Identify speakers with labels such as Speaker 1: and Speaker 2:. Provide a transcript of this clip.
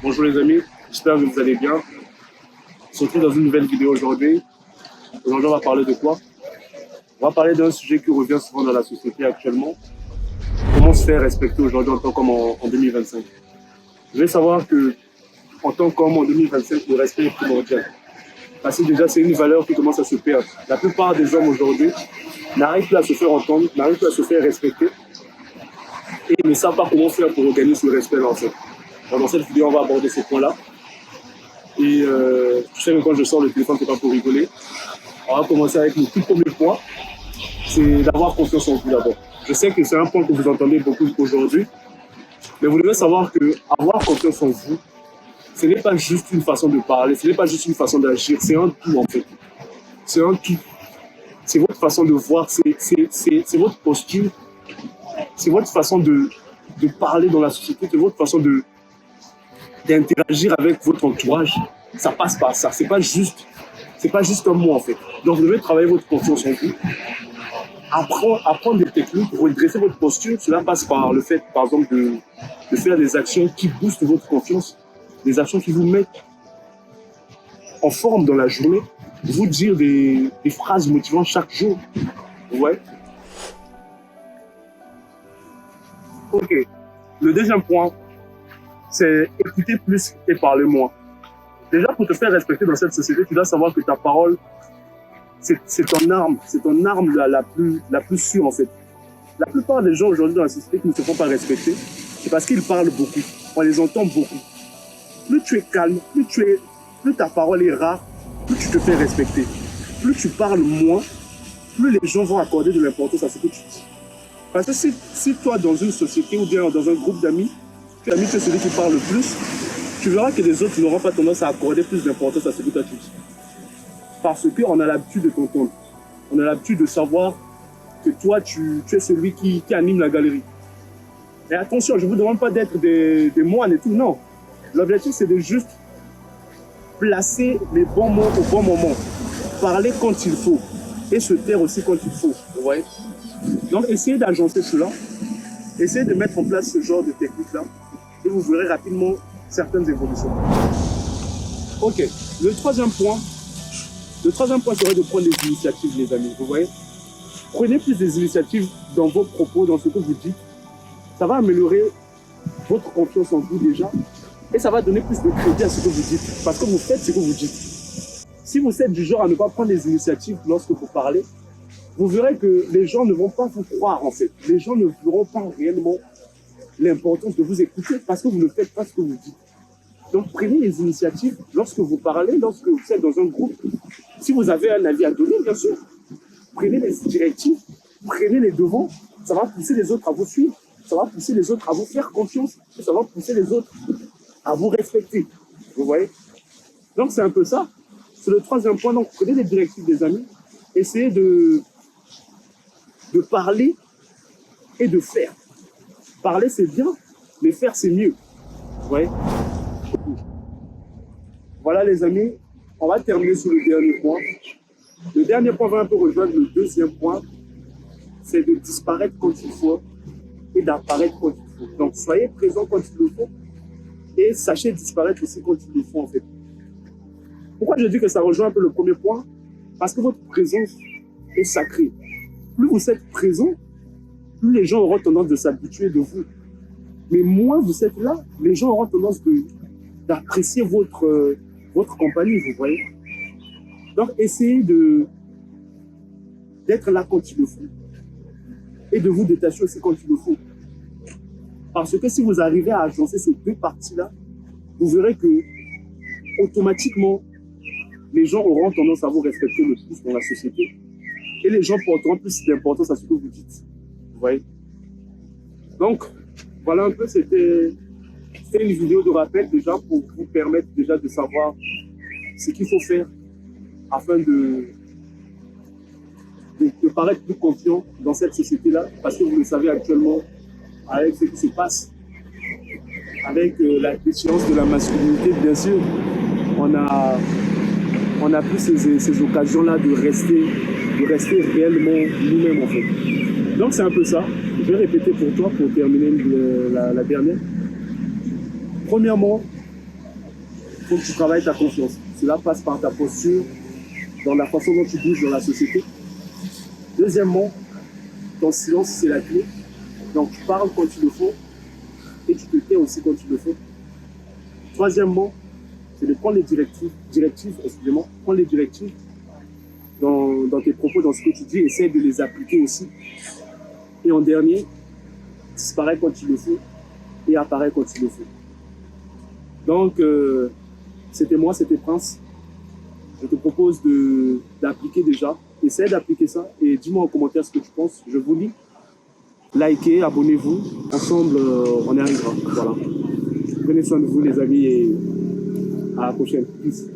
Speaker 1: Bonjour les amis, j'espère que vous allez bien. On se retrouve dans une nouvelle vidéo aujourd'hui. Aujourd'hui, on va parler de quoi? On va parler d'un sujet qui revient souvent dans la société actuellement. Comment se faire respecter aujourd'hui en tant qu'homme en 2025? Je vais savoir que en tant qu'homme en 2025, le respect est primordial. Parce que déjà, c'est une valeur qui commence à se perdre. La plupart des hommes aujourd'hui n'arrivent plus à se faire entendre, n'arrivent plus à se faire respecter et ne savent pas comment faire pour regagner ce respect-là en fait. Dans cette vidéo, on va aborder ces points-là. Et tu sais que quand je sors le téléphone, c'est pas pour rigoler. On va commencer avec le tout premier point, c'est d'avoir confiance en vous d'abord. Je sais que c'est un point que vous entendez beaucoup aujourd'hui, mais vous devez savoir que avoir confiance en vous, ce n'est pas juste une façon de parler, ce n'est pas juste une façon d'agir, c'est un tout en fait. C'est un tout. C'est votre façon de voir, c'est votre posture, c'est votre façon de parler dans la société, c'est votre façon d'interagir avec votre entourage. Ça passe par ça. C'est pas juste un mot en fait. Donc vous devez travailler votre confiance en vous. Apprendre des techniques, redresser votre posture. Cela passe par le fait, par exemple, de faire des actions qui boostent votre confiance, des actions qui vous mettent en forme dans la journée, vous dire des phrases motivantes chaque jour. Ouais. Ok. Le deuxième point, c'est écouter plus et parler moins. Déjà, pour te faire respecter dans cette société, tu dois savoir que ta parole, c'est ton arme. C'est ton arme la plus sûre, en fait. La plupart des gens aujourd'hui dans la société qui ne se font pas respecter, c'est parce qu'ils parlent beaucoup. On les entend beaucoup. Plus tu es calme, plus ta parole est rare, plus tu te fais respecter. Plus tu parles moins, plus les gens vont accorder de l'importance à ce que tu dis. Parce que si toi, dans une société ou bien dans un groupe d'amis, tu es celui qui parle le plus, tu verras que les autres n'auront pas tendance à accorder plus d'importance à ce que toi tu dis. Parce qu'on a l'habitude de t'entendre. On a l'habitude de savoir que toi, tu es celui qui anime la galerie. Et attention, je ne vous demande pas d'être des moines et tout, non. L'objectif, c'est de juste placer les bons mots au bon moment. Parler quand il faut. Et se taire aussi quand il faut. Vous voyez? Donc, essayez d'agencer cela. Essayez de mettre en place ce genre de technique-là. Et vous verrez rapidement certaines évolutions. Ok. Le troisième point serait de prendre des initiatives, les amis. Vous voyez? Prenez plus des initiatives dans vos propos, dans ce que vous dites. Ça va améliorer votre confiance en vous déjà. Et ça va donner plus de crédit à ce que vous dites. Parce que vous faites ce que vous dites. Si vous êtes du genre à ne pas prendre des initiatives lorsque vous parlez, vous verrez que les gens ne vont pas vous croire en fait. Les gens ne verront pas réellement l'importance de vous écouter parce que vous ne faites pas ce que vous dites. Donc prenez les initiatives lorsque vous parlez, lorsque vous êtes dans un groupe. Si vous avez un avis à donner, bien sûr, prenez les directives, prenez les devants. Ça va pousser les autres à vous suivre. Ça va pousser les autres à vous faire confiance. Et ça va pousser les autres à vous respecter. Vous voyez? Donc c'est un peu ça. C'est le troisième point. Donc prenez les directives des amis. Essayez de parler et de faire. Parler c'est bien, mais faire c'est mieux. Vous voyez? Voilà les amis, on va terminer sur le dernier point. Le dernier point va un peu rejoindre le deuxième point, c'est de disparaître quand il faut et d'apparaître quand il faut. Donc soyez présent quand il le faut et sachez disparaître aussi quand il le faut en fait. Pourquoi je dis que ça rejoint un peu le premier point? Parce que votre présence est sacrée. Plus vous êtes présent, plus les gens auront tendance de s'habituer de vous. Mais moins vous êtes là, les gens auront tendance d'apprécier votre compagnie, vous voyez. Donc, essayez d'être là quand il le faut. Et de vous détacher aussi quand il le faut. Parce que si vous arrivez à agencer ces deux parties-là, vous verrez que, automatiquement, les gens auront tendance à vous respecter le plus dans la société. Et les gens porteront plus d'importance à ce que vous dites. Vous voyez. Donc, voilà un peu, c'était une vidéo de rappel déjà pour vous permettre déjà de savoir ce qu'il faut faire afin de paraître plus confiant dans cette société-là. Parce que vous le savez actuellement, avec ce qui se passe, avec la déchéance de la masculinité, bien sûr, on a plus ces occasions-là de rester réellement nous-mêmes en fait. Donc c'est un peu ça. Je vais répéter pour toi pour terminer la dernière. Premièrement, faut que tu travailles ta confiance. Cela passe par ta posture, dans la façon dont tu bouges dans la société. Deuxièmement, ton silence, c'est la clé. Donc, tu parles quand il le faut et tu te tais aussi quand il le faut. Troisièmement, c'est de prendre les prendre les directives dans tes propos, dans ce que tu dis, essaie de les appliquer aussi. Et en dernier, disparaît quand il le faut et apparaît quand il le faut. Donc, c'était moi, c'était Prince. Je te propose d'appliquer déjà. Essaie d'appliquer ça et dis-moi en commentaire ce que tu penses. Je vous lis. Likez, abonnez-vous. Ensemble, on y arrivera. Voilà. Prenez soin de vous, les amis, et à la prochaine. Peace.